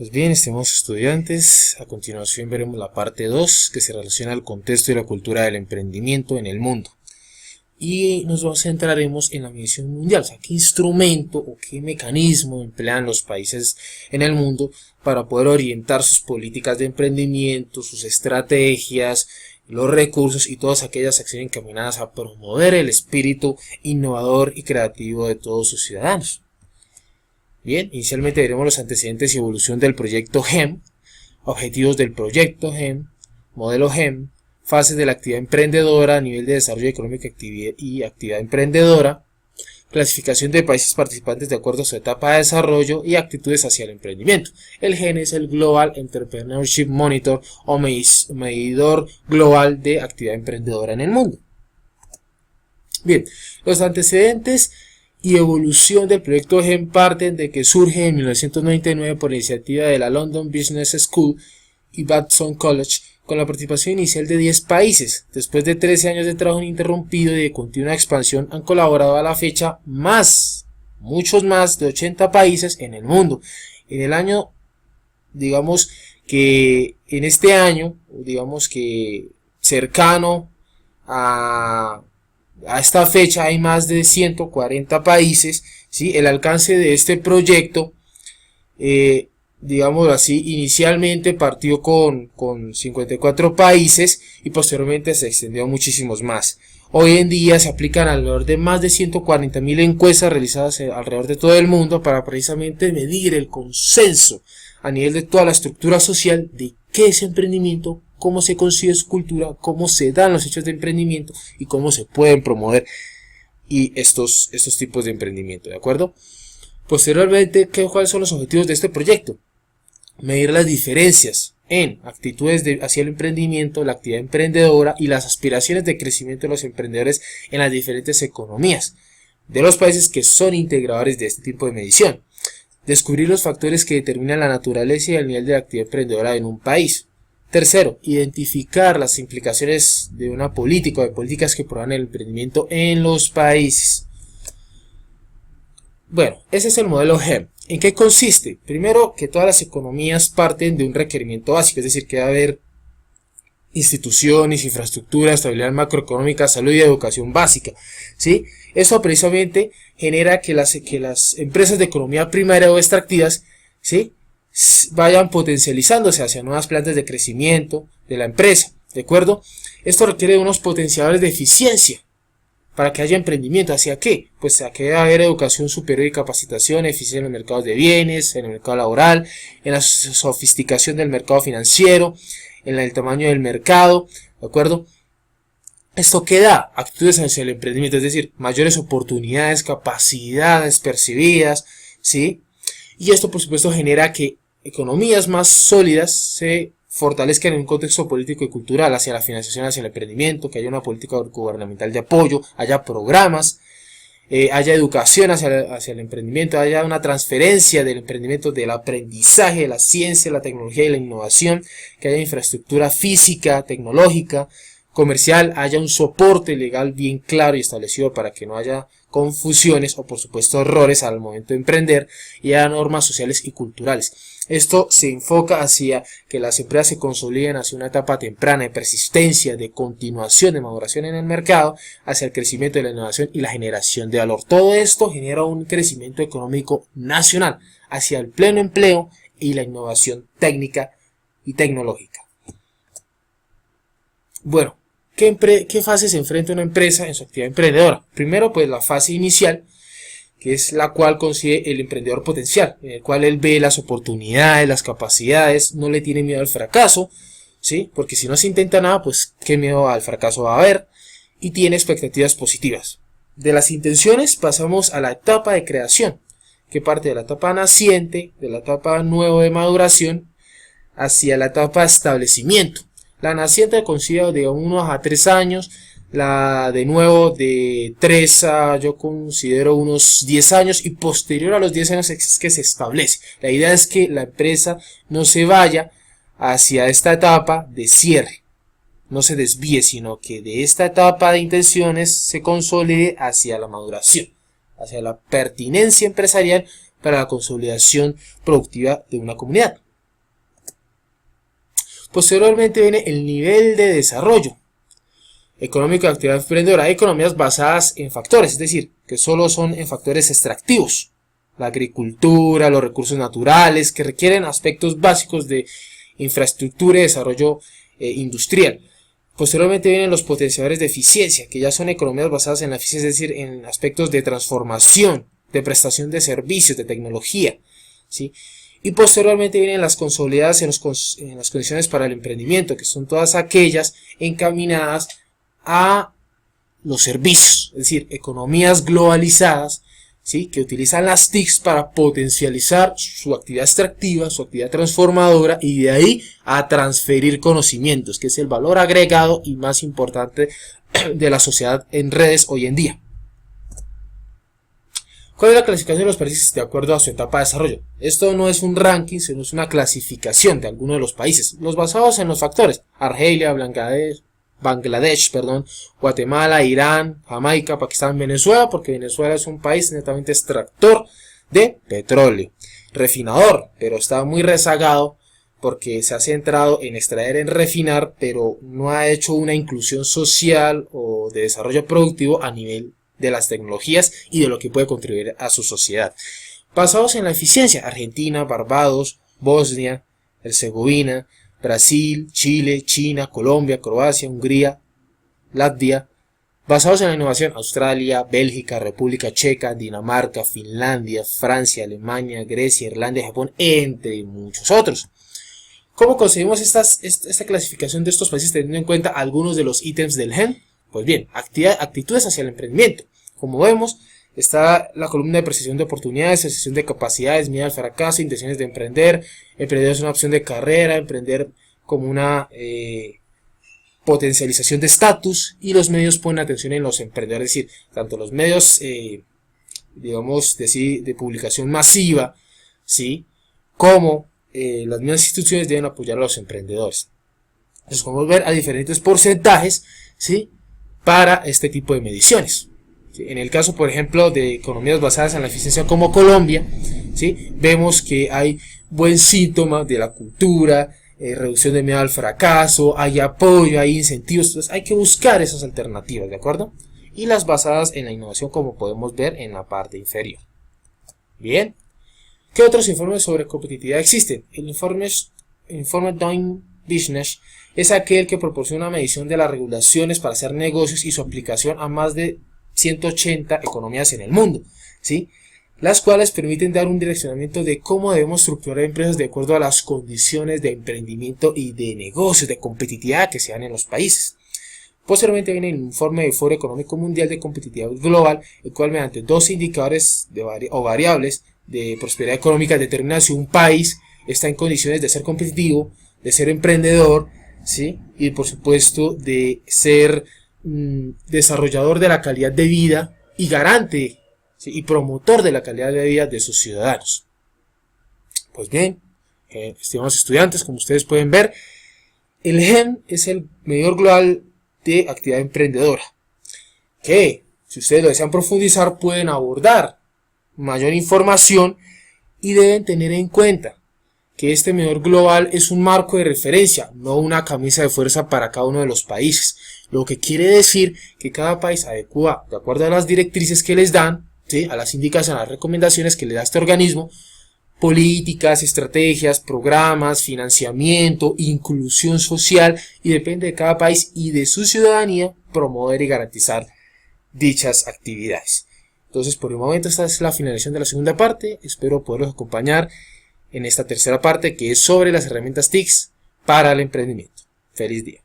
Pues bien, estimados estudiantes, a continuación veremos la parte 2 que se relaciona al contexto y la cultura del emprendimiento en el mundo. Y nos centraremos en la medición mundial, o sea, qué instrumento o qué mecanismo emplean los países en el mundo para poder orientar sus políticas de emprendimiento, sus estrategias, los recursos y todas aquellas acciones encaminadas a promover el espíritu innovador y creativo de todos sus ciudadanos. Bien, inicialmente veremos los antecedentes y evolución del proyecto GEM, objetivos del proyecto GEM, modelo GEM, fases de la actividad emprendedora, nivel de desarrollo económico y actividad emprendedora, clasificación de países participantes de acuerdo a su etapa de desarrollo y actitudes hacia el emprendimiento. El GEM es el Global Entrepreneurship Monitor o medidor global de actividad emprendedora en el mundo. Bien, los antecedentes y evolución del proyecto GEM parten de que surge en 1999 por iniciativa de la London Business School y Batson College con la participación inicial de 10 países. Después de 13 años de trabajo ininterrumpido y de continua expansión han colaborado a la fecha muchos más de 80 países en el mundo. En el año, digamos que en este año, digamos que cercano a esta fecha hay más de 140 países, ¿sí? El alcance de este proyecto, digamos así, inicialmente partió con 54 países y posteriormente se extendió a muchísimos más. Hoy en día se aplican alrededor de más de 140.000 encuestas realizadas alrededor de todo el mundo para precisamente medir el consenso a nivel de toda la estructura social de qué es emprendimiento, cómo se concibe su cultura, cómo se dan los hechos de emprendimiento y cómo se pueden promover y estos tipos de emprendimiento, ¿de acuerdo? Posteriormente, ¿cuáles son los objetivos de este proyecto? Medir las diferencias en actitudes hacia el emprendimiento, la actividad emprendedora y las aspiraciones de crecimiento de los emprendedores en las diferentes economías de los países que son integradores de este tipo de medición. Descubrir los factores que determinan la naturaleza y el nivel de actividad emprendedora en un país. Tercero, identificar las implicaciones de una política o de políticas que promuevan el emprendimiento en los países. Bueno, ese es el modelo GEM. ¿En qué consiste? Primero, que todas las economías parten de un requerimiento básico, es decir, que debe haber instituciones, infraestructura, estabilidad macroeconómica, salud y educación básica, ¿sí? Eso precisamente genera que las empresas de economía primaria o extractivas, ¿sí?, vayan potencializándose hacia nuevas plantas de crecimiento de la empresa, ¿de acuerdo? Esto requiere unos potenciadores de eficiencia para que haya emprendimiento. ¿Hacia qué? Pues a que debe haber educación superior y capacitación, eficiencia en los mercados de bienes, en el mercado laboral, en la sofisticación del mercado financiero, en el tamaño del mercado, ¿de acuerdo? Esto que da actitudes hacia el emprendimiento, es decir, mayores oportunidades, capacidades percibidas, ¿sí? Y esto por supuesto genera que economías más sólidas se fortalezcan en un contexto político y cultural hacia la financiación, hacia el emprendimiento, que haya una política gubernamental de apoyo, haya programas, haya educación hacia el emprendimiento, haya una transferencia del emprendimiento, del aprendizaje, de la ciencia, la tecnología y la innovación, que haya infraestructura física, tecnológica, comercial, haya un soporte legal bien claro y establecido para que no haya confusiones o por supuesto errores al momento de emprender, y haya normas sociales y culturales. Esto se enfoca hacia que las empresas se consoliden hacia una etapa temprana de persistencia, de continuación, de maduración en el mercado, hacia el crecimiento de la innovación y la generación de valor. Todo esto genera un crecimiento económico nacional hacia el pleno empleo y la innovación técnica y tecnológica. Bueno, ¿qué fase se enfrenta una empresa en su actividad emprendedora? Primero, pues la fase inicial, que es la cual consigue el emprendedor potencial, en el cual él ve las oportunidades, las capacidades, no le tiene miedo al fracaso, ¿sí? Porque si no se intenta nada, pues qué miedo al fracaso va a haber, y tiene expectativas positivas. De las intenciones pasamos a la etapa de creación, que parte de la etapa naciente, de la etapa nueva de maduración, hacia la etapa de establecimiento. La naciente considero de 1 a 3 años, la de nuevo de 3 a yo considero unos 10 años y posterior a los 10 años es que se establece. La idea es que la empresa no se vaya hacia esta etapa de cierre, no se desvíe, sino que de esta etapa de intenciones se consolide hacia la maduración, hacia la pertinencia empresarial para la consolidación productiva de una comunidad. Posteriormente viene el nivel de desarrollo económico de actividad emprendedora. Hay economías basadas en factores, es decir, que solo son en factores extractivos. La agricultura, los recursos naturales, que requieren aspectos básicos de infraestructura y desarrollo industrial. Posteriormente vienen los potenciadores de eficiencia, que ya son economías basadas en la eficiencia, es decir, en aspectos de transformación, de prestación de servicios, de tecnología, ¿sí? Y posteriormente vienen las consolidadas en las condiciones para el emprendimiento, que son todas aquellas encaminadas a los servicios, es decir, economías globalizadas, ¿sí? Que utilizan las TICs para potencializar su actividad extractiva, su actividad transformadora, y de ahí a transferir conocimientos, que es el valor agregado y más importante de la sociedad en redes hoy en día. ¿Cuál es la clasificación de los países de acuerdo a su etapa de desarrollo? Esto no es un ranking, sino es una clasificación de algunos de los países, los basados en los factores: Argelia, Bangladesh, Guatemala, Irán, Jamaica, Pakistán, Venezuela, porque Venezuela es un país netamente extractor de petróleo, refinador, pero está muy rezagado porque se ha centrado en extraer, en refinar, pero no ha hecho una inclusión social o de desarrollo productivo a nivel de las tecnologías y de lo que puede contribuir a su sociedad. Basados en la eficiencia: Argentina, Barbados, Bosnia, Herzegovina, Brasil, Chile, China, Colombia, Croacia, Hungría, Latvia. Basados en la innovación: Australia, Bélgica, República Checa, Dinamarca, Finlandia, Francia, Alemania, Grecia, Irlanda, Japón, entre muchos otros. ¿Cómo conseguimos esta clasificación de estos países teniendo en cuenta algunos de los ítems del GEN? Pues bien, actitudes hacia el emprendimiento. Como vemos, está la columna de percepción de oportunidades, percepción de capacidades, miedo al fracaso, intenciones de emprender. Emprender es una opción de carrera, emprender como una potencialización de estatus, y los medios ponen atención en los emprendedores, es decir, tanto los medios, digamos, de publicación masiva, ¿sí? Como las mismas instituciones deben apoyar a los emprendedores. Entonces, podemos ver a diferentes porcentajes, ¿sí? Para este tipo de mediciones. ¿Sí? En el caso, por ejemplo, de economías basadas en la eficiencia como Colombia, ¿sí? Vemos que hay buen síntoma de la cultura, reducción de miedo al fracaso, hay apoyo, hay incentivos. Entonces hay que buscar esas alternativas, ¿de acuerdo? Y las basadas en la innovación, como podemos ver en la parte inferior. Bien. ¿Qué otros informes sobre competitividad existen? El informe Doing Business es aquel que proporciona una medición de las regulaciones para hacer negocios y su aplicación a más de 180 economías en el mundo, ¿sí? Las cuales permiten dar un direccionamiento de cómo debemos estructurar empresas de acuerdo a las condiciones de emprendimiento y de negocios, de competitividad que se dan en los países. Posteriormente viene el informe del Foro Económico Mundial de Competitividad Global, el cual mediante 12 indicadores o variables de prosperidad económica determina si un país está en condiciones de ser competitivo, de ser emprendedor, ¿sí? Y por supuesto de ser desarrollador de la calidad de vida y garante, ¿sí? Y promotor de la calidad de vida de sus ciudadanos. Pues bien, estimados estudiantes, como ustedes pueden ver, el GEM es el medidor global de actividad emprendedora, que si ustedes lo desean profundizar pueden abordar mayor información, y deben tener en cuenta que este medidor global es un marco de referencia, no una camisa de fuerza para cada uno de los países, lo que quiere decir que cada país adecua, de acuerdo a las directrices que les dan, ¿sí? A las indicaciones, a las recomendaciones que le da este organismo, políticas, estrategias, programas, financiamiento, inclusión social, y depende de cada país y de su ciudadanía promover y garantizar dichas actividades. Entonces, por el momento, esta es la finalización de la segunda parte. Espero poderlos acompañar en esta tercera parte, que es sobre las herramientas TICs para el emprendimiento. Feliz día.